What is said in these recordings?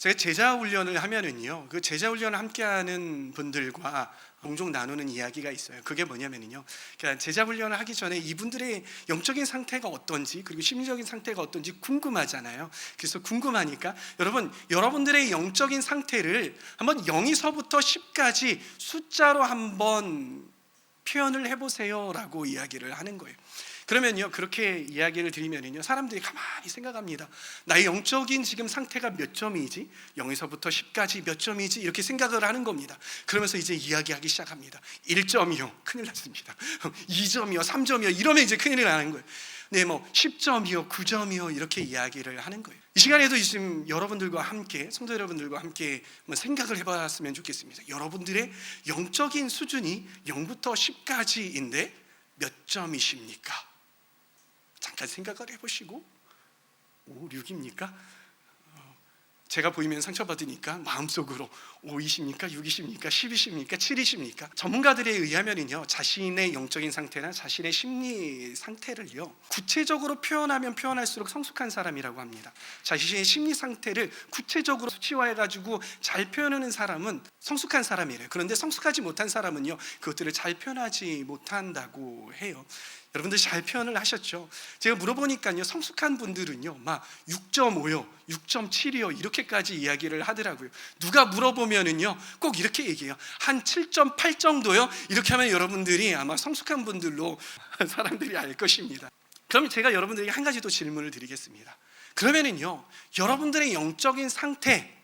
제가 제자 훈련을 하면은요, 그 제자 훈련을 함께하는 분들과 종종 나누는 이야기가 있어요. 그게 뭐냐면요, 그러니까 제자 훈련을 하기 전에 이분들의 영적인 상태가 어떤지, 그리고 심리적인 상태가 어떤지 궁금하잖아요. 그래서 궁금하니까 여러분들의 영적인 상태를 한번 0에서부터 10까지 숫자로 한번 표현을 해보세요라고 이야기를 하는 거예요. 그러면요, 그렇게 이야기를 드리면요, 사람들이 가만히 생각합니다. 나의 영적인 지금 상태가 몇 점이지? 0에서부터 10까지 몇 점이지? 이렇게 생각을 하는 겁니다. 그러면서 이제 이야기하기 시작합니다. 1점이요, 큰일 났습니다. 2점이요, 3점이요, 이러면 이제 큰일 나는 거예요. 네, 10점이요, 9점이요, 이렇게 이야기를 하는 거예요. 이 시간에도 지금 여러분들과 함께, 성도 여러분들과 함께 생각을 해봤으면 좋겠습니다. 여러분들의 영적인 수준이 0부터 10까지인데 몇 점이십니까? 잠깐 생각을 해보시고, 5, 6입니까? 제가 보이면 상처받으니까 마음속으로 5이십니까? 6이십니까? 10이십니까? 7이십니까? 전문가들에 의하면요, 자신의 영적인 상태나 자신의 심리 상태를요, 구체적으로 표현하면 표현할수록 성숙한 사람이라고 합니다. 자신의 심리 상태를 구체적으로 수치화해가지고 잘 표현하는 사람은 성숙한 사람이래요. 그런데 성숙하지 못한 사람은요, 그것들을 잘 표현하지 못한다고 해요. 여러분들 잘 표현을 하셨죠? 제가 물어보니까요, 성숙한 분들은요, 막 6.5요, 6.7이요, 이렇게까지 이야기를 하더라고요. 누가 물어보면은요, 꼭 이렇게 얘기해요. 한 7.8 정도요? 이렇게 하면 여러분들이 아마 성숙한 분들로 사람들이 알 것입니다. 그럼 제가 여러분들에게 한 가지 더 질문을 드리겠습니다. 그러면은요, 여러분들의 영적인 상태,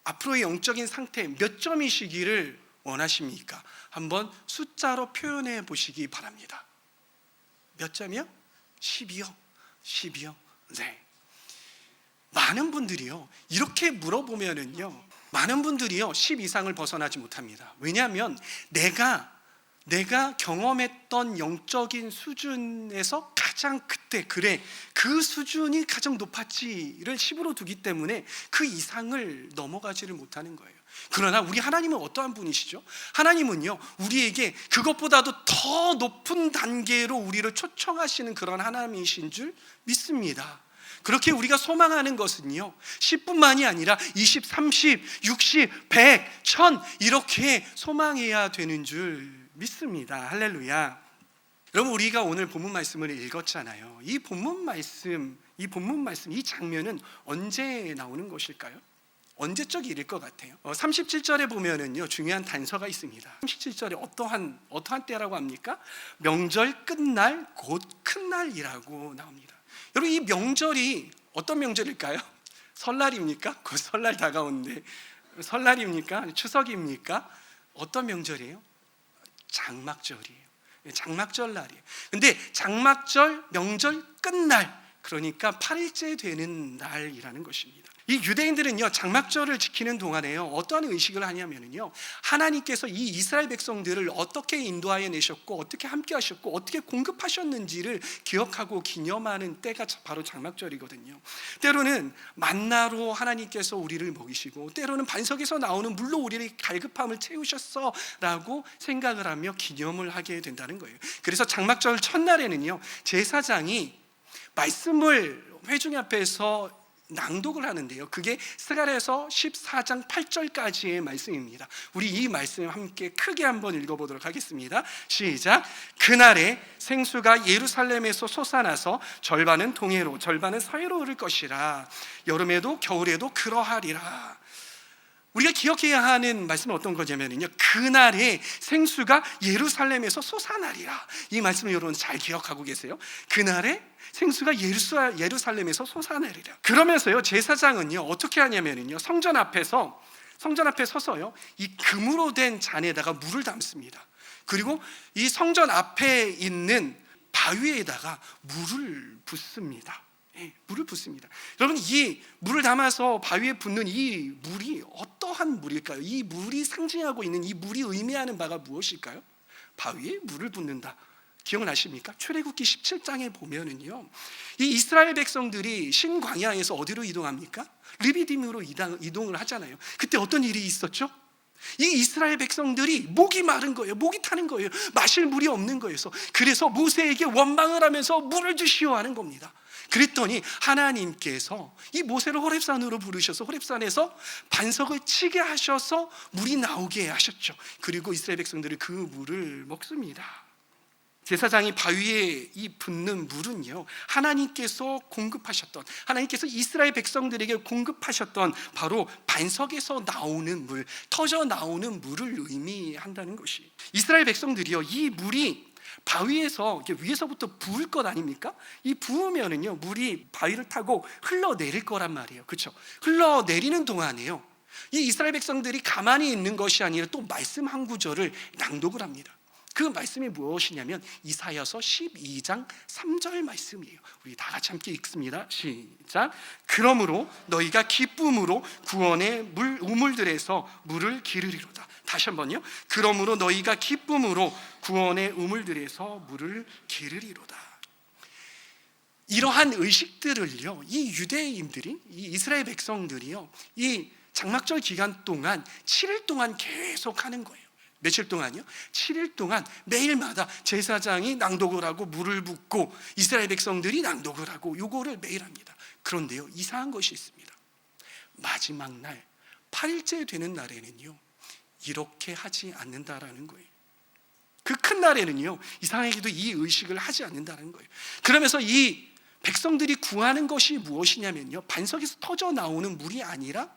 앞으로의 영적인 상태 몇 점이시기를 원하십니까? 한번 숫자로 표현해 보시기 바랍니다. 몇 점이요? 10이요? 10이요? 네. 많은 분들이요, 이렇게 물어보면은요, 많은 분들이요, 10 이상을 벗어나지 못합니다. 왜냐하면 내가 경험했던 영적인 수준에서 가장 그 수준이 가장 높았지를 10으로 두기 때문에 그 이상을 넘어가지를 못하는 거예요. 그러나 우리 하나님은 어떠한 분이시죠? 하나님은요, 우리에게 그것보다도 더 높은 단계로 우리를 초청하시는 그런 하나님이신 줄 믿습니다. 그렇게 우리가 소망하는 것은요, 10뿐만이 아니라 20, 30, 60, 100, 1000 이렇게 소망해야 되는 줄 믿습니다. 할렐루야. 여러분, 우리가 오늘 본문 말씀을 읽었잖아요. 이 본문 말씀, 이 장면은 언제 나오는 것일까요? 언제적 일일 것 같아요? 37절에 보면은요, 중요한 단서가 있습니다. 37절에 어떠한 때라고 합니까? 명절 끝날 곧 큰 날이라고 나옵니다. 여러분, 이 명절이 어떤 명절일까요? 설날입니까? 곧 설날 다가오는데 설날입니까? 추석입니까? 어떤 명절이에요? 장막절이에요. 장막절 날이에요. 근데 장막절, 명절 끝날, 그러니까 8일째 되는 날이라는 것입니다. 이 유대인들은요, 장막절을 지키는 동안에요, 어떠한 의식을 하냐면요, 하나님께서 이 이스라엘 백성들을 어떻게 인도하여 내셨고, 어떻게 함께 하셨고, 어떻게 공급하셨는지를 기억하고 기념하는 때가 바로 장막절이거든요. 때로는 만나로 하나님께서 우리를 먹이시고, 때로는 반석에서 나오는 물로 우리를 갈급함을 채우셨어 라고 생각을 하며 기념을 하게 된다는 거예요. 그래서 장막절 첫날에는요, 제사장이 말씀을 회중 앞에서 낭독을 하는데요, 그게 스가랴서 14장 8절까지의 말씀입니다. 우리 이 말씀 함께 크게 한번 읽어보도록 하겠습니다. 시작. 그날에 생수가 예루살렘에서 솟아나서 절반은 동해로 절반은 서해로 흐를 것이라. 여름에도 겨울에도 그러하리라. 우리가 기억해야 하는 말씀은 어떤 거냐면요, 그날에 생수가 예루살렘에서 솟아나리라. 이 말씀을 여러분 잘 기억하고 계세요? 그날에 생수가 예루살렘에서 솟아나리라. 그러면서요, 제사장은요, 어떻게 하냐면요, 성전 앞에 서서요, 이 금으로 된 잔에다가 물을 담습니다. 그리고 이 성전 앞에 있는 바위에다가 물을 붓습니다. 물을 붓습니다. 여러분, 이 물을 담아서 바위에 붓는 이 물이 어떠한 물일까요? 이 물이 상징하고 있는, 이 물이 의미하는 바가 무엇일까요? 바위에 물을 붓는다. 기억나십니까? 출애굽기 17장에 보면은요, 이 이스라엘 백성들이 신광야에서 어디로 이동합니까? 르비딤으로 이동을 하잖아요. 그때 어떤 일이 있었죠? 이 이스라엘 백성들이 목이 마른 거예요. 목이 타는 거예요. 마실 물이 없는 거예요. 그래서 모세에게 원망을 하면서 물을 주시오 하는 겁니다. 그랬더니 하나님께서 이 모세를 호렙산으로 부르셔서 호렙산에서 반석을 치게 하셔서 물이 나오게 하셨죠. 그리고 이스라엘 백성들이 그 물을 먹습니다. 제사장이 바위에 이 붓는 물은요, 하나님께서 공급하셨던, 하나님께서 이스라엘 백성들에게 공급하셨던 바로 반석에서 나오는 물, 터져 나오는 물을 의미한다는 것이, 이스라엘 백성들이요, 이 물이 바위에서 위에서부터 부을 것 아닙니까? 이 부으면은요, 물이 바위를 타고 흘러내릴 거란 말이에요. 그렇죠? 흘러내리는 동안에요, 이 이스라엘 백성들이 가만히 있는 것이 아니라 또 말씀 한 구절을 낭독을 합니다. 그 말씀이 무엇이냐면 이사야서 12장 3절 말씀이에요. 우리 다 같이 함께 읽습니다. 시작. 그러므로 너희가 기쁨으로 구원의 우물들에서 물을 기르리로다. 다시 한번요. 그러므로 너희가 기쁨으로 구원의 우물들에서 물을 기르리로다. 이러한 의식들을요, 이 유대인들이, 이 이스라엘 백성들이요, 이 장막절 기간 동안 7일 동안 계속 하는 거예요. 며칠 동안요? 7일 동안 매일마다 제사장이 낭독을 하고 물을 붓고 이스라엘 백성들이 낭독을 하고 요거를 매일 합니다. 그런데요, 이상한 것이 있습니다. 마지막 날 8일째 되는 날에는요, 이렇게 하지 않는다라는 거예요. 그 큰 날에는요, 이상하게도 이 의식을 하지 않는다는 거예요. 그러면서 이 백성들이 구하는 것이 무엇이냐면요, 반석에서 터져 나오는 물이 아니라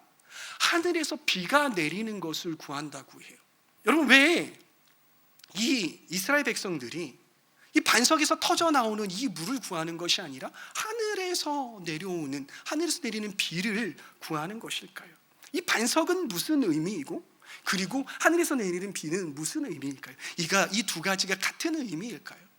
하늘에서 비가 내리는 것을 구한다고 해요. 여러분, 왜 이 이스라엘 백성들이 이 반석에서 터져 나오는 이 물을 구하는 것이 아니라 하늘에서 내리는 비를 구하는 것일까요? 이 반석은 무슨 의미이고, 그리고 하늘에서 내리는 비는 무슨 의미일까요? 이 두 가지가 같은 의미일까요?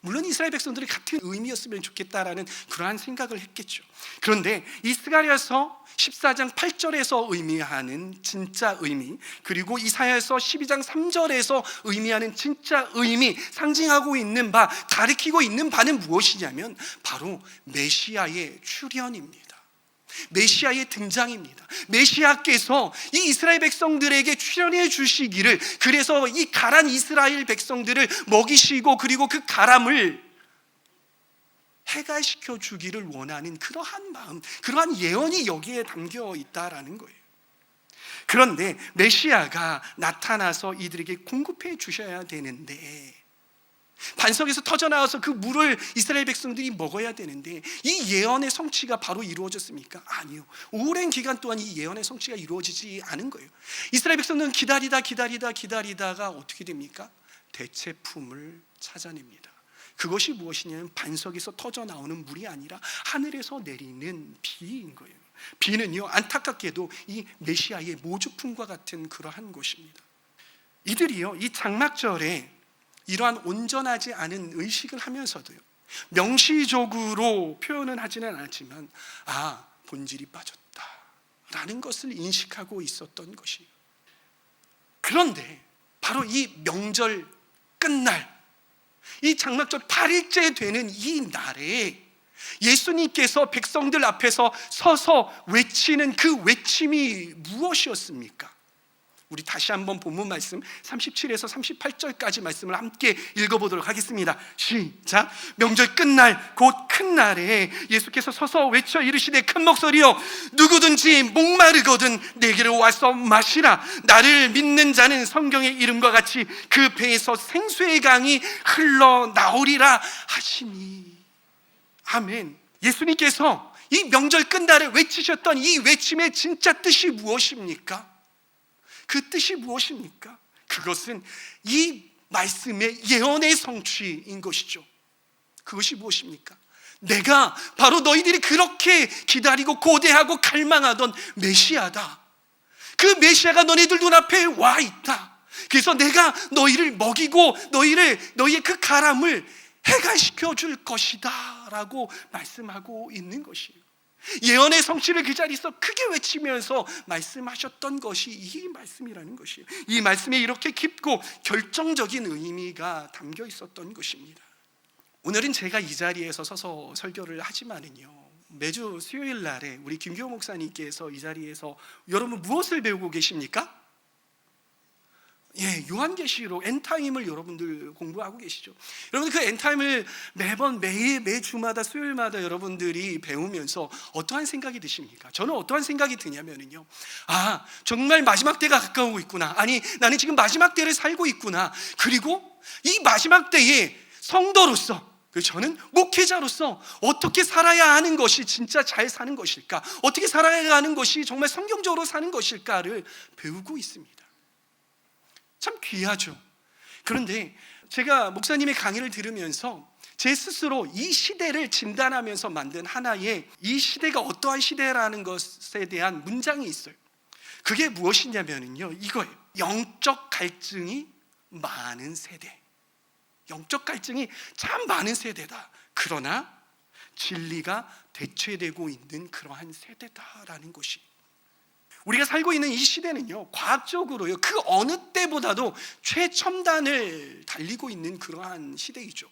물론 이스라엘 백성들이 같은 의미였으면 좋겠다라는 그러한 생각을 했겠죠. 그런데 이 스가랴서 14장 8절에서 의미하는 진짜 의미, 그리고 이사야서 12장 3절에서 의미하는 진짜 의미, 상징하고 있는 바, 가리키고 있는 바는 무엇이냐면 바로 메시아의 출현입니다. 메시아의 등장입니다. 메시아께서 이 이스라엘 백성들에게 출현해 주시기를, 그래서 이 가란 이스라엘 백성들을 먹이시고 그리고 그 가람을 해갈시켜 주기를 원하는 그러한 마음, 그러한 예언이 여기에 담겨 있다라는 거예요. 그런데 메시아가 나타나서 이들에게 공급해 주셔야 되는데, 반석에서 터져나와서 그 물을 이스라엘 백성들이 먹어야 되는데, 이 예언의 성취가 바로 이루어졌습니까? 아니요. 오랜 기간 동안 이 예언의 성취가 이루어지지 않은 거예요. 이스라엘 백성들은 기다리다가 어떻게 됩니까? 대체품을 찾아냅니다. 그것이 무엇이냐면 반석에서 터져 나오는 물이 아니라 하늘에서 내리는 비인 거예요. 비는요, 안타깝게도 이 메시아의 모주품과 같은 그러한 것입니다. 이들이요, 이 장막절에 이러한 온전하지 않은 의식을 하면서도요, 명시적으로 표현은 하지는 않았지만 본질이 빠졌다라는 것을 인식하고 있었던 것이에요. 그런데 바로 이 명절 끝날, 이 장막절 8일째 되는 이 날에 예수님께서 백성들 앞에서 서서 외치는 그 외침이 무엇이었습니까? 우리 다시 한번 본문 말씀 37에서 38절까지 말씀을 함께 읽어보도록 하겠습니다. 시작. 명절 끝날 곧 큰 날에 예수께서 서서 외쳐 이르시되 큰 목소리여 누구든지 목마르거든 내게로 와서 마시라. 나를 믿는 자는 성경의 이름과 같이 그 배에서 생수의 강이 흘러나오리라 하시니. 아멘. 예수님께서 이 명절 끝날에 외치셨던 이 외침의 진짜 뜻이 무엇입니까? 그 뜻이 무엇입니까? 그것은 이 말씀의 예언의 성취인 것이죠. 그것이 무엇입니까? 내가 바로 너희들이 그렇게 기다리고 고대하고 갈망하던 메시아다. 그 메시아가 너희들 눈앞에 와 있다. 그래서 내가 너희를 먹이고 너희의 그 가람을 해갈시켜 줄 것이다 라고 말씀하고 있는 것이에요. 예언의 성취를 그 자리에서 크게 외치면서 말씀하셨던 것이 이 말씀이라는 것이에요. 이 말씀에 이렇게 깊고 결정적인 의미가 담겨 있었던 것입니다. 오늘은 제가 이 자리에서 서서 설교를 하지만은요, 매주 수요일 날에 우리 김교호 목사님께서 이 자리에서 여러분 무엇을 배우고 계십니까? 요한계시록 엔타임을 여러분들 공부하고 계시죠. 여러분 그 엔타임을 매번 매주마다 수요일마다 여러분들이 배우면서 어떠한 생각이 드십니까? 저는 어떠한 생각이 드냐면요, 정말 마지막 때가 가까우고 있구나. 아니, 나는 지금 마지막 때를 살고 있구나. 그리고 이 마지막 때에 성도로서, 저는 목회자로서 어떻게 살아야 하는 것이 진짜 잘 사는 것일까, 어떻게 살아야 하는 것이 정말 성경적으로 사는 것일까를 배우고 있습니다. 참 귀하죠. 그런데 제가 목사님의 강의를 들으면서 제 스스로 이 시대를 진단하면서 만든 하나의, 이 시대가 어떠한 시대라는 것에 대한 문장이 있어요. 그게 무엇이냐면요, 이거예요. 영적 갈증이 많은 세대. 영적 갈증이 참 많은 세대다. 그러나 진리가 대체되고 있는 그러한 세대다라는 것이, 우리가 살고 있는 이 시대는요, 과학적으로요, 그 어느 때보다도 최첨단을 달리고 있는 그러한 시대이죠.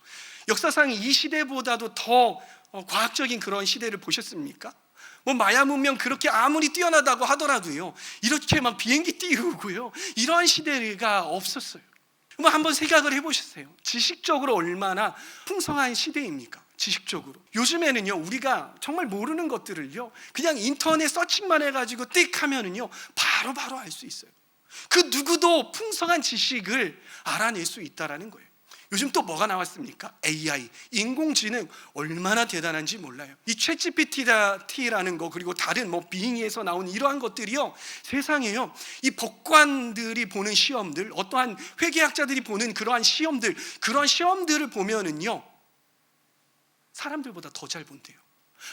역사상 이 시대보다도 더 과학적인 그런 시대를 보셨습니까? 마야 문명 그렇게 아무리 뛰어나다고 하더라도요, 이렇게 막 비행기 띄우고요, 이러한 시대가 없었어요. 한번 생각을 해보셨어요. 지식적으로 얼마나 풍성한 시대입니까? 지식적으로. 요즘에는요, 우리가 정말 모르는 것들을요, 그냥 인터넷 서칭만 해가지고 띡 하면은요, 바로 알 수 있어요. 그 누구도 풍성한 지식을 알아낼 수 있다라는 거예요. 요즘 또 뭐가 나왔습니까? AI, 인공지능 얼마나 대단한지 몰라요. 이 챗GPT라는 거, 그리고 다른 빙의에서 나온 이러한 것들이요, 세상에요, 이 법관들이 보는 시험들, 어떠한 회계학자들이 보는 그러한 시험들, 그러한 시험들을 보면은요, 사람들보다 더 잘 본대요.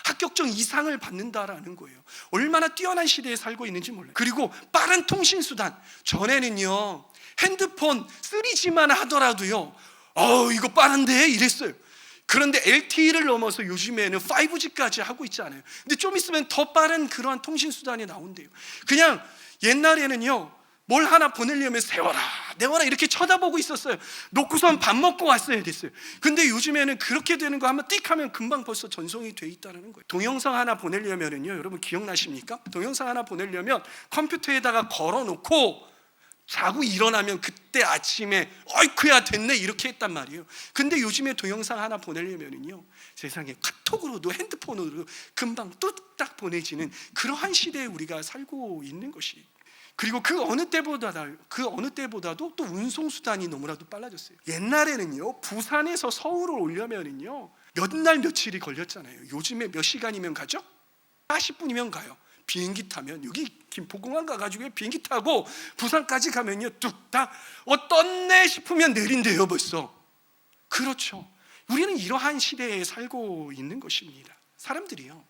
합격점 이상을 받는다라는 거예요. 얼마나 뛰어난 시대에 살고 있는지 몰라요. 그리고 빠른 통신수단, 전에는요, 핸드폰 3G만 하더라도요, 이거 빠른데 이랬어요. 그런데 LTE를 넘어서 요즘에는 5G까지 하고 있잖아요. 근데 좀 있으면 더 빠른 그러한 통신수단이 나온대요. 그냥 옛날에는요, 뭘 하나 보내려면 세워라 내워라 이렇게 쳐다보고 있었어요. 놓고선 밥 먹고 왔어야 됐어요. 근데 요즘에는 그렇게 되는 거 한번 띡 하면 금방 벌써 전송이 돼 있다는 거예요. 동영상 하나 보내려면요, 여러분 기억나십니까? 동영상 하나 보내려면 컴퓨터에다가 걸어놓고 자고 일어나면 그때 아침에 어이쿠야 됐네 이렇게 했단 말이에요. 근데 요즘에 동영상 하나 보내려면요, 세상에 카톡으로도 핸드폰으로 금방 뚝딱 보내지는 그러한 시대에 우리가 살고 있는 것이, 그리고 그 어느 때보다도 또 운송 수단이 너무나도 빨라졌어요. 옛날에는요, 부산에서 서울을 오려면은요, 몇 날 며칠이 걸렸잖아요. 요즘에 몇 시간이면 가죠? 40분이면 가요. 비행기 타면, 여기 김포공항 가가지고 비행기 타고 부산까지 가면요, 뚝딱 떴네 싶으면 내린대요 벌써. 그렇죠. 우리는 이러한 시대에 살고 있는 것입니다. 사람들이요,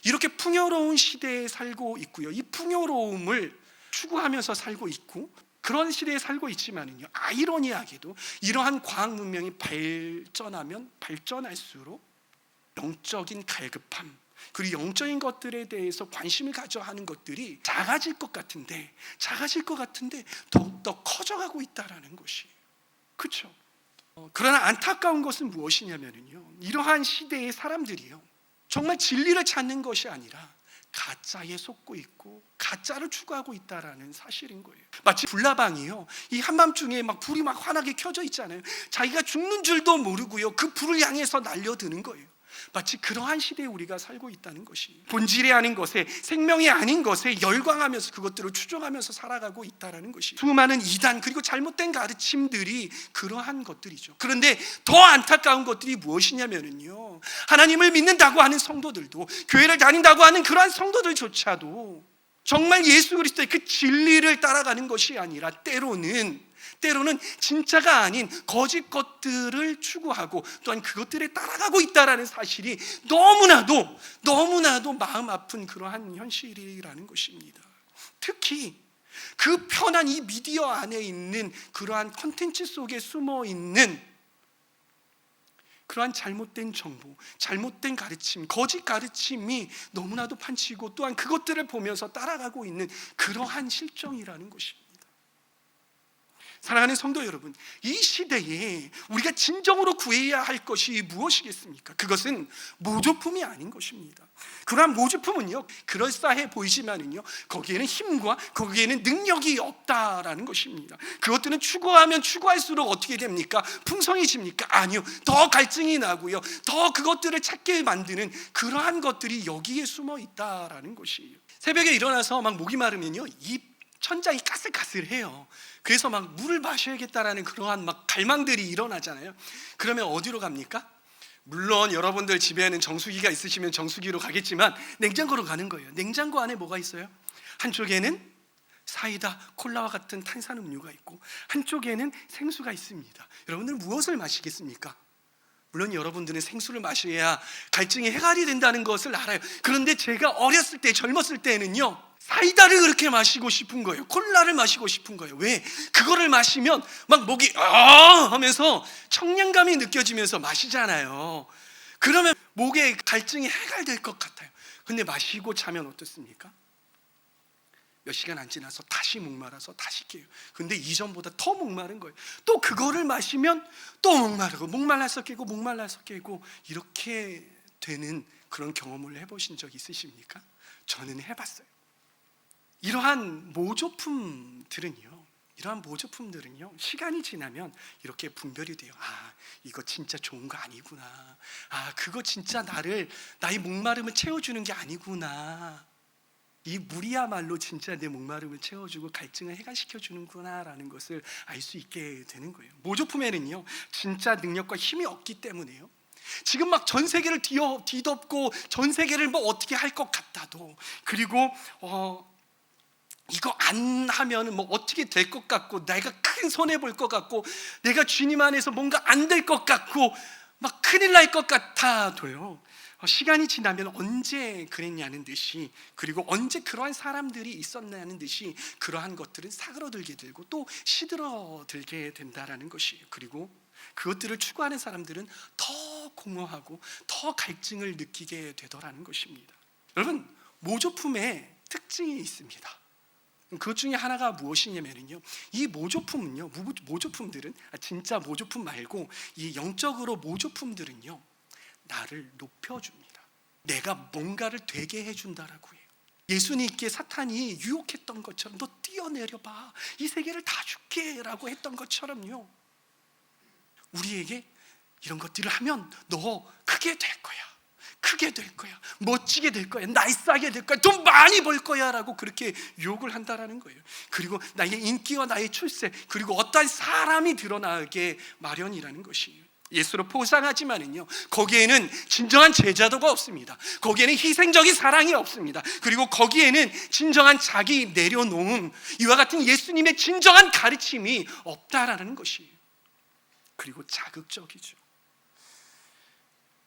이렇게 풍요로운 시대에 살고 있고요, 이 풍요로움을 추구하면서 살고 있고, 그런 시대에 살고 있지만은요, 아이러니하게도 이러한 과학 문명이 발전하면 발전할수록 영적인 갈급함, 그리고 영적인 것들에 대해서 관심을 가져 하는 것들이 작아질 것 같은데 더욱더 커져가고 있다는 것이, 그렇죠? 그러나 안타까운 것은 무엇이냐면요, 이러한 시대의 사람들이요, 정말 진리를 찾는 것이 아니라 가짜에 속고 있고 가짜를 추구하고 있다라는 사실인 거예요. 마치 불나방이요, 이 한밤중에 막 불이 막 환하게 켜져 있잖아요. 자기가 죽는 줄도 모르고요, 그 불을 향해서 날려드는 거예요. 마치 그러한 시대에 우리가 살고 있다는 것이, 본질이 아닌 것에, 생명이 아닌 것에 열광하면서 그것들을 추종하면서 살아가고 있다는 것이, 수많은 이단 그리고 잘못된 가르침들이 그러한 것들이죠. 그런데 더 안타까운 것들이 무엇이냐면요, 하나님을 믿는다고 하는 성도들도, 교회를 다닌다고 하는 그러한 성도들조차도 정말 예수 그리스도의 그 진리를 따라가는 것이 아니라 때로는 진짜가 아닌 거짓 것들을 추구하고 또한 그것들에 따라가고 있다는 사실이 너무나도 마음 아픈 그러한 현실이라는 것입니다. 특히 그 편한 이 미디어 안에 있는 그러한 콘텐츠 속에 숨어 있는 그러한 잘못된 정보, 잘못된 가르침, 거짓 가르침이 너무나도 판치고, 또한 그것들을 보면서 따라가고 있는 그러한 실정이라는 것입니다. 사랑하는 성도 여러분, 이 시대에 우리가 진정으로 구해야 할 것이 무엇이겠습니까? 그것은 모조품이 아닌 것입니다. 그러한 모조품은요, 그럴싸해 보이지만은요, 거기에는 힘과 거기에는 능력이 없다라는 것입니다. 그것들은 추구하면 추구할수록 어떻게 됩니까? 풍성해집니까? 아니요, 더 갈증이 나고요, 더 그것들을 찾게 만드는 그러한 것들이 여기에 숨어 있다라는 것이에요. 새벽에 일어나서 막 목이 마르면요, 이 천장이 까슬까슬해요. 그래서 막 물을 마셔야겠다라는 그러한 막 갈망들이 일어나잖아요. 그러면 어디로 갑니까? 물론 여러분들 집에는 정수기가 있으시면 정수기로 가겠지만 냉장고로 가는 거예요. 냉장고 안에 뭐가 있어요? 한쪽에는 사이다, 콜라와 같은 탄산음료가 있고 한쪽에는 생수가 있습니다. 여러분들 무엇을 마시겠습니까? 물론 여러분들은 생수를 마셔야 갈증이 해결이 된다는 것을 알아요. 그런데 제가 어렸을 때, 젊었을 때는요, 사이다를 그렇게 마시고 싶은 거예요. 콜라를 마시고 싶은 거예요. 왜? 그거를 마시면 막 목이 하면서 청량감이 느껴지면서 마시잖아요. 그러면 목의 갈증이 해결될 것 같아요. 근데 마시고 자면 어떻습니까? 몇 시간 안 지나서 다시 목말라서 다시 깨요. 근데 이전보다 더 목마른 거예요. 또 그거를 마시면 또 목마르고, 목말라서 깨고, 목말라서 깨고, 이렇게 되는 그런 경험을 해보신 적 있으십니까? 저는 해봤어요. 이러한 모조품들은요, 시간이 지나면 이렇게 분별이 돼요. 아, 이거 진짜 좋은 거 아니구나. 아, 그거 진짜 나의 목마름을 채워주는 게 아니구나. 이 물이야말로 진짜 내 목마름을 채워주고 갈증을 해결시켜주는구나 라는 것을 알 수 있게 되는 거예요. 모조품에는요, 진짜 능력과 힘이 없기 때문에요, 지금 막 전 세계를 뒤덮고 전 세계를 뭐 어떻게 할 것 같아도, 그리고 이거 안 하면 뭐 어떻게 될 것 같고, 내가 큰 손해 볼 것 같고, 내가 주님 안에서 뭔가 안 될 것 같고, 막 큰일 날 것 같아도요, 시간이 지나면 언제 그랬냐는 듯이, 그리고 언제 그러한 사람들이 있었냐는 듯이 그러한 것들은 사그러들게 되고 또 시들어들게 된다라는 것이에요. 그리고 그것들을 추구하는 사람들은 더 공허하고 더 갈증을 느끼게 되더라는 것입니다. 여러분, 모조품에 특징이 있습니다. 그것 중에 하나가 무엇이냐면요, 이 모조품들은 진짜 모조품 말고 이 영적으로 모조품들은요, 나를 높여줍니다. 내가 뭔가를 되게 해준다라고 해요. 예수님께 사탄이 유혹했던 것처럼, 너 뛰어내려봐, 이 세계를 다 줄게 라고 했던 것처럼요, 우리에게 이런 것들을 하면 너 크게 될 거야, 크게 될 거야, 멋지게 될 거야, 나이스하게 될 거야, 돈 많이 벌 거야 라고 그렇게 유혹을 한다라는 거예요. 그리고 나의 인기와 나의 출세, 그리고 어떠한 사람이 드러나게 마련이라는 것이에요. 예수로 포장하지만은요, 거기에는 진정한 제자도가 없습니다. 거기에는 희생적인 사랑이 없습니다. 그리고 거기에는 진정한 자기 내려놓음, 이와 같은 예수님의 진정한 가르침이 없다라는 것이에요. 그리고 자극적이죠.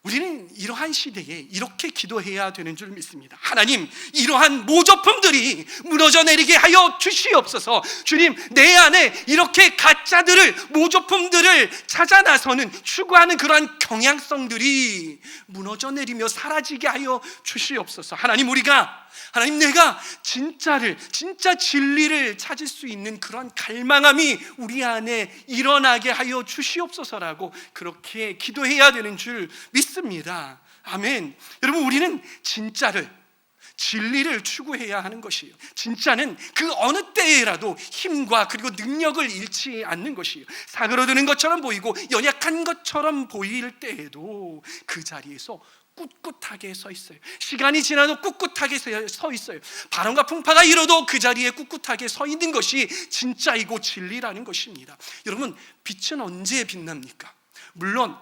우리는 이러한 시대에 이렇게 기도해야 되는 줄 믿습니다. 하나님, 이러한 모조품들이 무너져 내리게 하여 주시옵소서. 주님, 내 안에 이렇게 가짜들을, 모조품들을 찾아 나서는, 추구하는 그러한 경향성들이 무너져 내리며 사라지게 하여 주시옵소서. 하나님, 내가 진짜 진리를 찾을 수 있는 그런 갈망함이 우리 안에 일어나게 하여 주시옵소서라고 그렇게 기도해야 되는 줄 믿습니다. 아멘. 여러분, 우리는 진리를 추구해야 하는 것이에요. 진짜는 그 어느 때에라도 힘과 그리고 능력을 잃지 않는 것이에요. 사그러드는 것처럼 보이고 연약한 것처럼 보일 때에도 그 자리에서 꿋꿋하게 서 있어요. 시간이 지나도 꿋꿋하게 서 있어요. 바람과 풍파가 일어도 그 자리에 꿋꿋하게 서 있는 것이 진짜이고 진리라는 것입니다. 여러분, 빛은 언제 빛납니까? 물론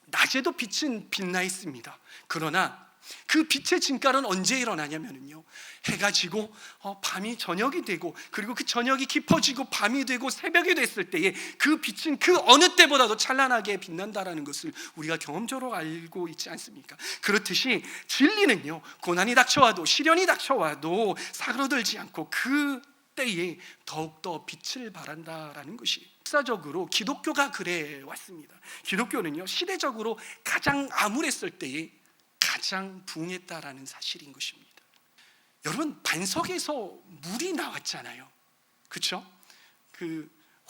낮에도 빛은 빛나 있습니다. 그러나 그 빛의 진가는 언제 일어나냐면요, 해가 지고 밤이 저녁이 되고, 그리고 그 저녁이 깊어지고 밤이 되고 새벽이 됐을 때에 그 빛은 그 어느 때보다도 찬란하게 빛난다라는 것을 우리가 경험적으로 알고 있지 않습니까? 그렇듯이 진리는요, 고난이 닥쳐와도, 시련이 닥쳐와도 사그러들지 않고 그 때에 더욱더 빛을 발한다라는 것이 역사적으로 기독교가 그래 왔습니다. 기독교는요, 시대적으로 가장 암울했을 때에 가장 부흥했다라는 사실인 것입니다. 여러분, 반석에서 물이 나왔잖아요. 그렇죠?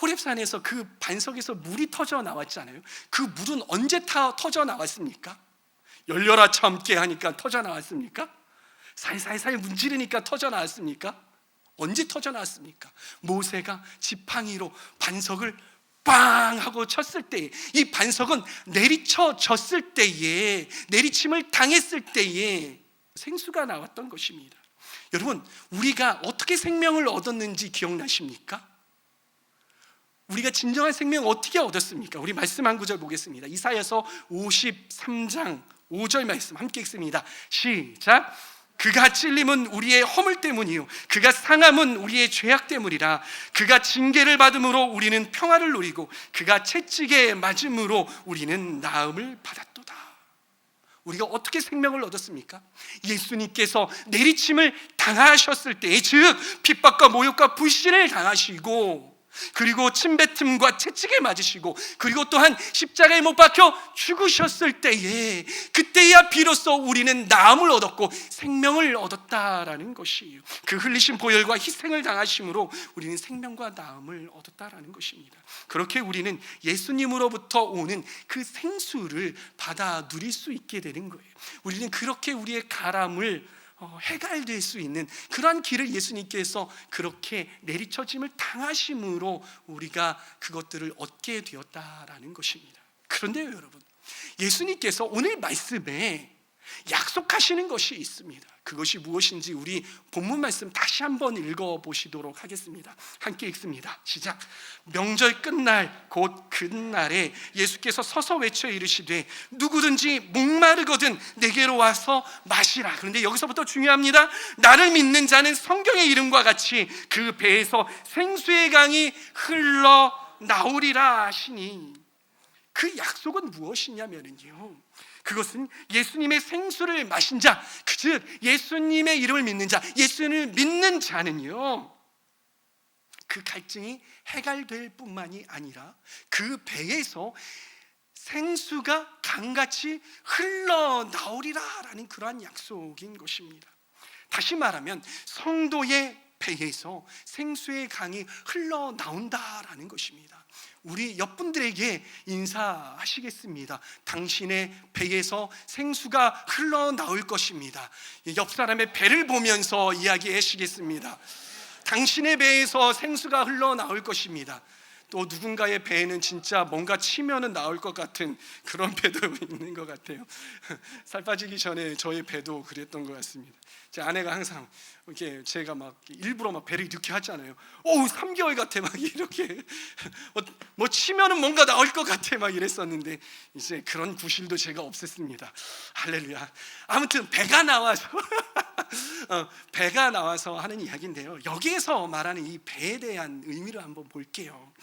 호렙산에서 그 반석에서 물이 터져 나왔잖아요. 그 물은 언제 터져 나왔습니까? 열려라 참깨 하니까 터져 나왔습니까? 살살살 문지르니까 터져 나왔습니까? 언제 터져 나왔습니까? 모세가 지팡이로 반석을 빵 하고 쳤을 때에, 이 반석은 내리쳐졌을 때에, 내리침을 당했을 때에 생수가 나왔던 것입니다. 여러분, 우리가 어떻게 생명을 얻었는지 기억나십니까? 우리가 진정한 생명 어떻게 얻었습니까? 우리 말씀 한 구절 보겠습니다. 이사야서 53장 5절 말씀 함께 읽습니다. 시작. 그가 찔림은 우리의 허물 때문이요 그가 상함은 우리의 죄악 때문이라. 그가 징계를 받음으로 우리는 평화를 누리고 그가 채찍에 맞음으로 우리는 나음을 받았도다. 우리가 어떻게 생명을 얻었습니까? 예수님께서 내리침을 당하셨을 때, 즉 핍박과 모욕과 불신을 당하시고, 그리고 침뱉음과 채찍에 맞으시고, 그리고 또한 십자가에 못 박혀 죽으셨을 때에, 그때야 비로소 우리는 나음을 얻었고 생명을 얻었다라는 것이에요. 그 흘리신 보혈과 희생을 당하심으로 우리는 생명과 나음을 얻었다라는 것입니다. 그렇게 우리는 예수님으로부터 오는 그 생수를 받아 누릴 수 있게 되는 거예요. 우리는 그렇게 우리의 가람을 해갈될 수 있는 그러한 길을 예수님께서 그렇게 내리쳐짐을 당하심으로 우리가 그것들을 얻게 되었다라는 것입니다. 그런데요 여러분, 예수님께서 오늘 말씀에 약속하시는 것이 있습니다. 그것이 무엇인지 우리 본문 말씀 다시 한번 읽어보시도록 하겠습니다. 함께 읽습니다. 시작. 명절 끝날 곧 그날에 예수께서 서서 외쳐 이르시되 누구든지 목마르거든 내게로 와서 마시라. 그런데 여기서부터 중요합니다. 나를 믿는 자는 성경의 이름과 같이 그 배에서 생수의 강이 흘러나오리라 하시니, 그 약속은 무엇이냐면요, 그것은 예수님의 생수를 마신 자, 즉 예수님의 이름을 믿는 자, 예수님을 믿는 자는요, 그 갈증이 해갈될 뿐만이 아니라 그 배에서 생수가 강같이 흘러나오리라라는 그러한 약속인 것입니다. 다시 말하면 성도의 배에서 생수의 강이 흘러나온다라는 것입니다. 우리 옆분들에게 인사하시겠습니다. 당신의 배에서 생수가 흘러나올 것입니다. 옆 사람의 배를 보면서 이야기하시겠습니다. 당신의 배에서 생수가 흘러나올 것입니다. 또 누군가의 배에는 진짜 뭔가 치면은 나올 것 같은 그런 배도 있는 것 같아요. 살 빠지기 전에 저의 배도 그랬던 것 같습니다. 제 아내가 항상 이렇게 제가 막 일부러 막 배를 이렇게 하잖아요. 3개월 같아 막 이렇게 뭐 치면은 뭔가 나올 것 같아 막 이랬었는데, 이제 그런 구실도 제가 없앴습니다. 할렐루야. 아무튼 배가 나와서 배가 나와서 하는 이야기인데요, 여기에서 말하는 이 배에 대한 의미를 한번 볼게요.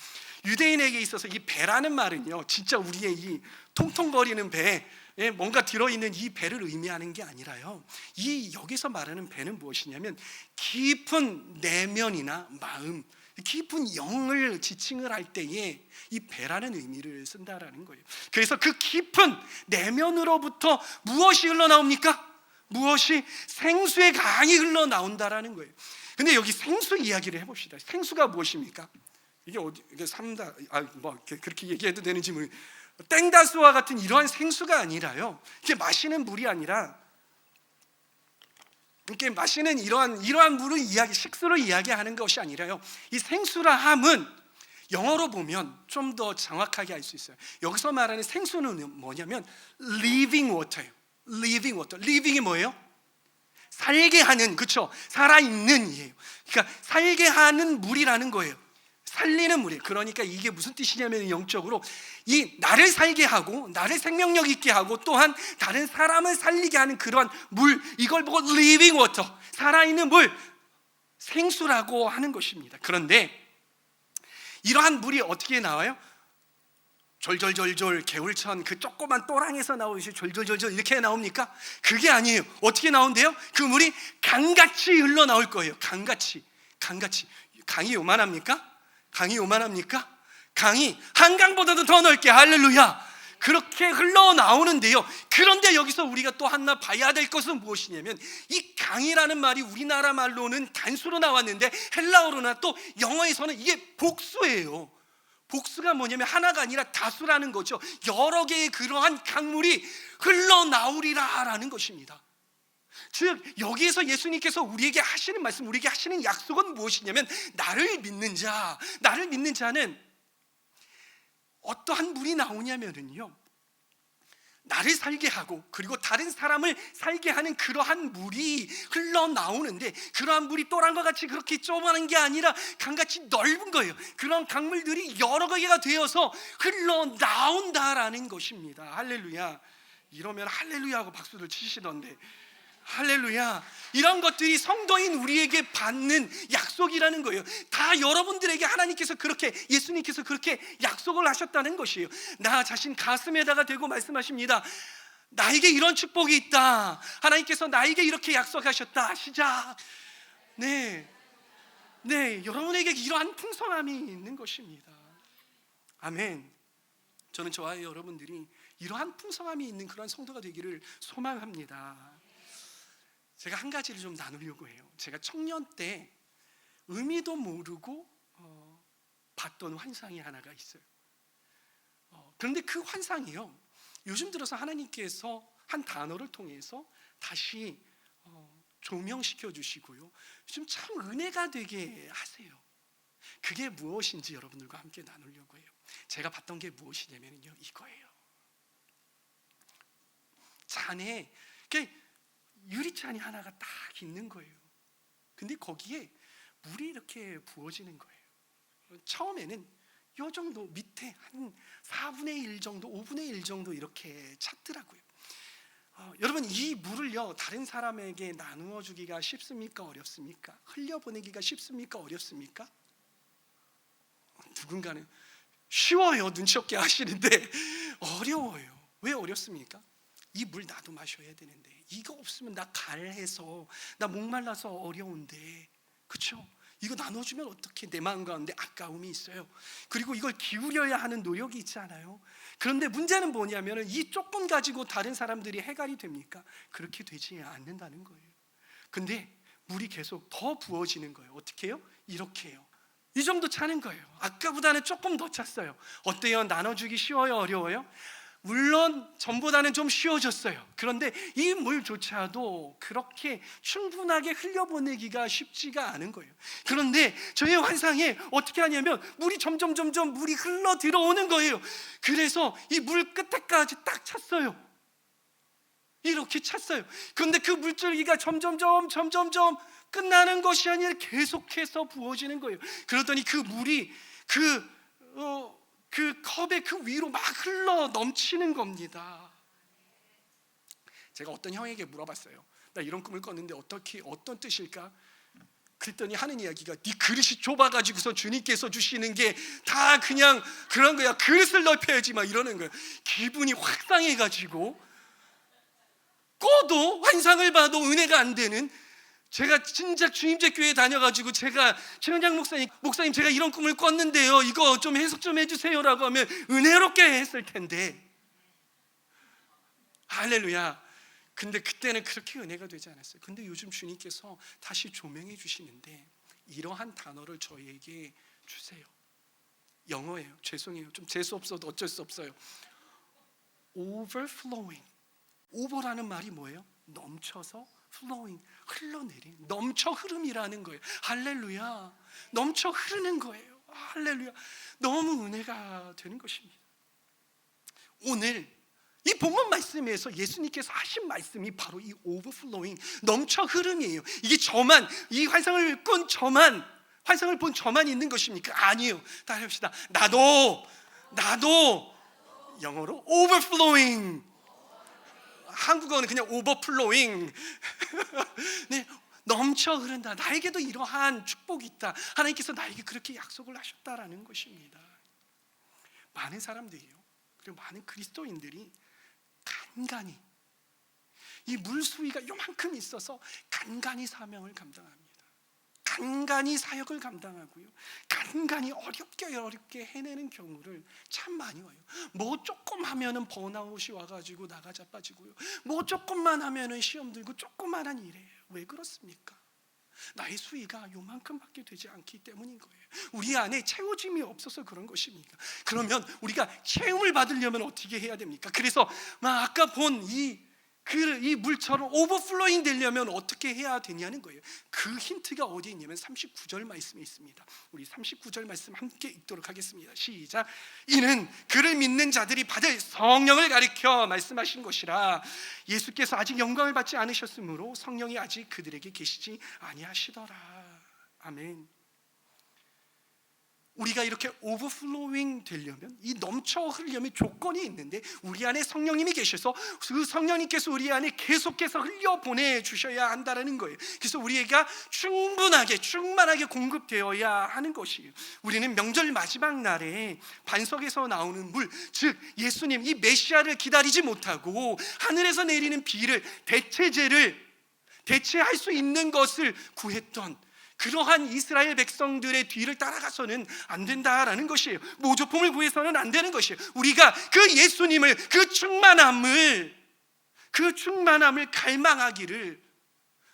유대인에게 있어서 이 배라는 말은요, 진짜 우리의 이 통통거리는 배, 뭔가 들어있는 이 배를 의미하는 게 아니라요, 이 여기서 말하는 배는 무엇이냐면 깊은 내면이나 마음, 깊은 영을 지칭을 할 때에 이 배라는 의미를 쓴다라는 거예요. 그래서 그 깊은 내면으로부터 무엇이 흘러나옵니까? 무엇이? 생수의 강이 흘러나온다라는 거예요. 근데 여기 생수 이야기를 해봅시다. 생수가 무엇입니까? 이게 이게 그렇게 얘기해도 되는지 땡다수와 같은 이러한 생수가 아니라요, 이게 마시는 물이 아니라, 이렇게 마시는 이러한 물을 식수를 이야기하는 것이 아니라요, 이 생수라 함은 영어로 보면 좀 더 정확하게 알 수 있어요. 여기서 말하는 생수는 뭐냐면 living water예요. living water. living이 뭐예요? 살게 하는, 그렇죠? 살아있는 이에요. 그러니까 살게 하는 물이라는 거예요. 살리는 물이에요. 그러니까 이게 무슨 뜻이냐면, 영적으로 이 나를 살게 하고 나를 생명력 있게 하고 또한 다른 사람을 살리게 하는 그러한 물, 이걸 보고 living water, 살아있는 물, 생수라고 하는 것입니다. 그런데 이러한 물이 어떻게 나와요? 졸졸졸졸 개울천 그 조그만 또랑에서 나오듯이 졸졸졸졸 이렇게 나옵니까? 그게 아니에요. 어떻게 나온대요? 그 물이 강같이 흘러나올 거예요. 강같이. 강이 요만합니까? 강이 한강보다도 더 넓게, 할렐루야, 그렇게 흘러나오는데요, 그런데 여기서 우리가 또 하나 봐야 될 것은 무엇이냐면, 이 강이라는 말이 우리나라 말로는 단수로 나왔는데 헬라어로나 또 영어에서는 이게 복수예요. 복수가 뭐냐면 하나가 아니라 다수라는 거죠. 여러 개의 그러한 강물이 흘러나오리라라는 것입니다. 즉 여기에서 예수님께서 우리에게 하시는 말씀, 우리에게 하시는 약속은 무엇이냐면 나를 믿는 자는 어떠한 물이 나오냐면요, 나를 살게 하고 그리고 다른 사람을 살게 하는 그러한 물이 흘러나오는데, 그러한 물이 또랑과 같이 그렇게 조그마한 게 아니라 강같이 넓은 거예요. 그런 강물들이 여러 개가 되어서 흘러나온다라는 것입니다. 할렐루야. 이러면 할렐루야 하고 박수를 치시던데, 할렐루야. 이런 것들이 성도인 우리에게 받는 약속이라는 거예요. 다 여러분들에게 하나님께서 그렇게, 예수님께서 그렇게 약속을 하셨다는 것이에요. 나 자신 가슴에다가 대고 말씀하십니다. 나에게 이런 축복이 있다. 하나님께서 나에게 이렇게 약속하셨다. 시작. 네, 여러분에게 이러한 풍성함이 있는 것입니다. 아멘. 저는 저와 여러분들이 이러한 풍성함이 있는 그런 성도가 되기를 소망합니다. 제가 한 가지를 좀 나누려고 해요. 제가 청년 때 의미도 모르고 봤던 환상이 하나가 있어요. 그런데 그 환상이요, 요즘 들어서 하나님께서 한 단어를 통해서 다시 조명시켜 주시고요, 요즘 참 은혜가 되게 하세요. 그게 무엇인지 여러분들과 함께 나누려고 해요. 제가 봤던 게 무엇이냐면요, 이거예요. 잔에 유리잔이 하나가 딱 있는 거예요. 근데 거기에 물이 이렇게 부어지는 거예요. 처음에는 요 정도, 밑에 한 4분의 1 정도, 5분의 1 정도 이렇게 찼더라고요. 여러분, 이 물을요, 다른 사람에게 나누어 주기가 쉽습니까? 어렵습니까? 흘려보내기가 쉽습니까? 어렵습니까? 누군가는 쉬워요, 눈치 없게 하시는데 어려워요. 왜 어렵습니까? 이 물 나도 마셔야 되는데, 이거 없으면 나 갈해서, 나 목말라서 어려운데, 그렇죠? 이거 나눠주면 어떻게, 내 마음 가운데 아까움이 있어요. 그리고 이걸 기울여야 하는 노력이 있잖아요. 그런데 문제는 뭐냐면, 이 조금 가지고 다른 사람들이 해갈이 됩니까? 그렇게 되지 않는다는 거예요. 근데 물이 계속 더 부어지는 거예요. 어떻게 해요? 이렇게 해요. 이 정도 차는 거예요. 아까보다는 조금 더 찼어요. 어때요? 나눠주기 쉬워요? 어려워요? 물론 전보다는 좀 쉬워졌어요. 그런데 이 물조차도 그렇게 충분하게 흘려보내기가 쉽지가 않은 거예요. 그런데 저의 환상에 어떻게 하냐면, 물이 점점 물이 흘러 들어오는 거예요. 그래서 이 물 끝에까지 딱 찼어요. 이렇게 찼어요. 그런데 그 물줄기가 점점 끝나는 것이 아니라 계속해서 부어지는 거예요. 그러더니 그 물이 그 컵의 그 위로 막 흘러 넘치는 겁니다. 제가 어떤 형에게 물어봤어요. 나 이런 꿈을 꿨는데 어떤 뜻일까? 그랬더니 하는 이야기가, 네 그릇이 좁아가지고서 주님께서 주시는 게 다 그냥 그런 거야. 그릇을 넓혀야지 막 이러는 거예요. 기분이 확 상해가지고, 꿔도 환상을 봐도 은혜가 안 되는, 제가 진짜 주님제 교회에 다녀가지고 제가 최은장 목사님 제가 이런 꿈을 꿨는데요, 이거 좀 해석 좀 해주세요라고 하면 은혜롭게 했을 텐데, 할렐루야. 근데 그때는 그렇게 은혜가 되지 않았어요. 근데 요즘 주님께서 다시 조명해 주시는데 이러한 단어를 저희에게 주세요. 영어예요. 죄송해요. 좀 재수 없어도 어쩔 수 없어요. overflowing. over라는 말이 뭐예요? 넘쳐서, flowing, 흘러내린, 넘쳐 흐름이라는 거예요. 할렐루야. 넘쳐 흐르는 거예요. 할렐루야. 너무 은혜가 되는 것입니다. 오늘 이 본문 말씀에서 예수님께서 하신 말씀이 바로 이 overflowing, 넘쳐 흐름이에요. 이게 저만, 이 환상을 본 저만 있는 것입니까? 아니에요. 다 해봅시다. 나도 영어로 overflowing, 한국어는 그냥 overflowing. 네, 넘쳐 흐른다. 나에게도 이러한 축복이 있다. 하나님께서 나에게 그렇게 약속을 하셨다라는 것입니다. 많은 사람들이요, 그리고 많은 그리스도인들이 간간히 이 물수위가 요만큼 있어서 간간히 사명을 감당합니다. 간간히 사역을 감당하고요, 간간히 어렵게 해내는 경우를 참 많이 와요. 뭐 조금 하면은 번아웃이 와가지고 나가 자빠지고요, 뭐 조금만 하면은 시험 들고 조그만한 일이에요. 왜 그렇습니까? 나의 수위가 요만큼밖에 되지 않기 때문인 거예요. 우리 안에 채워짐이 없어서 그런 것입니까? 그러면 우리가 채움을 받으려면 어떻게 해야 됩니까? 그래서 아까 본 이 물처럼 오버플로잉 되려면 어떻게 해야 되냐는 거예요. 그 힌트가 어디에 있냐면 39절 말씀에 있습니다. 우리 39절 말씀 함께 읽도록 하겠습니다. 시작. 이는 그를 믿는 자들이 받을 성령을 가리켜 말씀하신 것이라. 예수께서 아직 영광을 받지 않으셨으므로 성령이 아직 그들에게 계시지 아니하시더라. 아멘. 우리가 이렇게 오버플로잉 되려면, 이 넘쳐 흐르려면 조건이 있는데, 우리 안에 성령님이 계셔서 그 성령님께서 우리 안에 계속해서 흘려 보내주셔야 한다는 거예요. 그래서 우리가 충만하게 공급되어야 하는 것이에요. 우리는 명절 마지막 날에 반석에서 나오는 물, 즉 예수님, 이 메시아를 기다리지 못하고 하늘에서 내리는 비를, 대체할 수 있는 것을 구했던 그러한 이스라엘 백성들의 뒤를 따라가서는 안 된다라는 것이에요. 모조품을 구해서는 안 되는 것이에요. 우리가 그 예수님을, 그 충만함을 갈망하기를,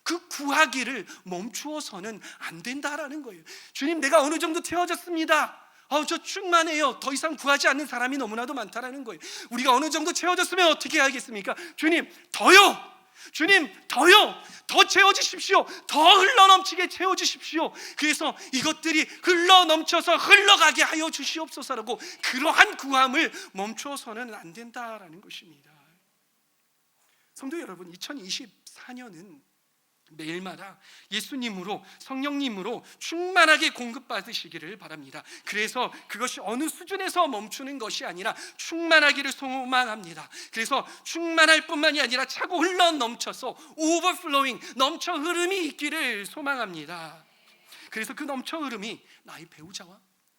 그 구하기를 멈추어서는 안 된다라는 거예요. 주님, 내가 어느 정도 채워졌습니다. 저 충만해요. 더 이상 구하지 않는 사람이 너무나도 많다라는 거예요. 우리가 어느 정도 채워졌으면 어떻게 하겠습니까? 주님, 더요. 주님, 더요. 더 채워주십시오. 더 흘러넘치게 채워주십시오. 그래서 이것들이 흘러넘쳐서 흘러가게 하여 주시옵소서라고, 그러한 구함을 멈춰서는 안 된다라는 것입니다. 성도 여러분, 2024년은 매일마다 예수님으로, 성령님으로 충만하게 공급받으시기를 바랍니다. 그래서 그것이 어느 수준에서 멈추는 것이 아니라 충만하기를 소망합니다. 그래서 충만할 뿐만이 아니라 차고 흘러 넘쳐서 오버플로잉, 넘쳐 흐름이 있기를 소망합니다. 그래서 그 넘쳐 흐름이 나의 배우자와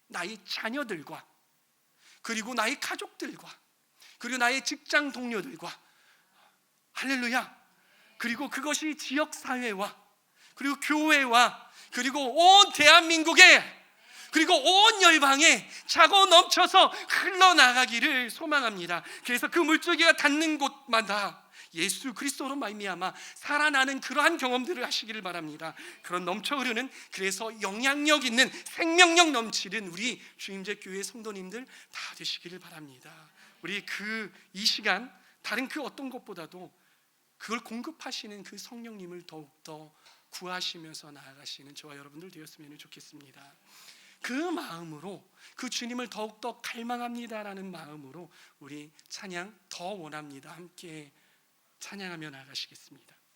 나의 자녀들과, 그리고 나의 가족들과, 그리고 나의 직장 동료들과, 할렐루야, 그리고 그것이 지역사회와, 그리고 교회와, 그리고 온 대한민국에, 그리고 온 열방에 차고 넘쳐서 흘러나가기를 소망합니다. 그래서 그 물줄기가 닿는 곳마다 예수 그리스도로 말미암아 살아나는 그러한 경험들을 하시기를 바랍니다. 그런 넘쳐 흐르는, 그래서 영향력 있는, 생명력 넘치는 우리 주임제 교회 성도님들 다 되시기를 바랍니다. 우리 이 시간 다른 그 어떤 것보다도 그걸 공급하시는 그 성령님을 더욱더 구하시면서 나아가시는 저와 여러분들 되었으면 좋겠습니다. 그 마음으로, 그 주님을 더욱더 갈망합니다라는 마음으로 우리 찬양 더 원합니다 함께 찬양하며 나아가시겠습니다.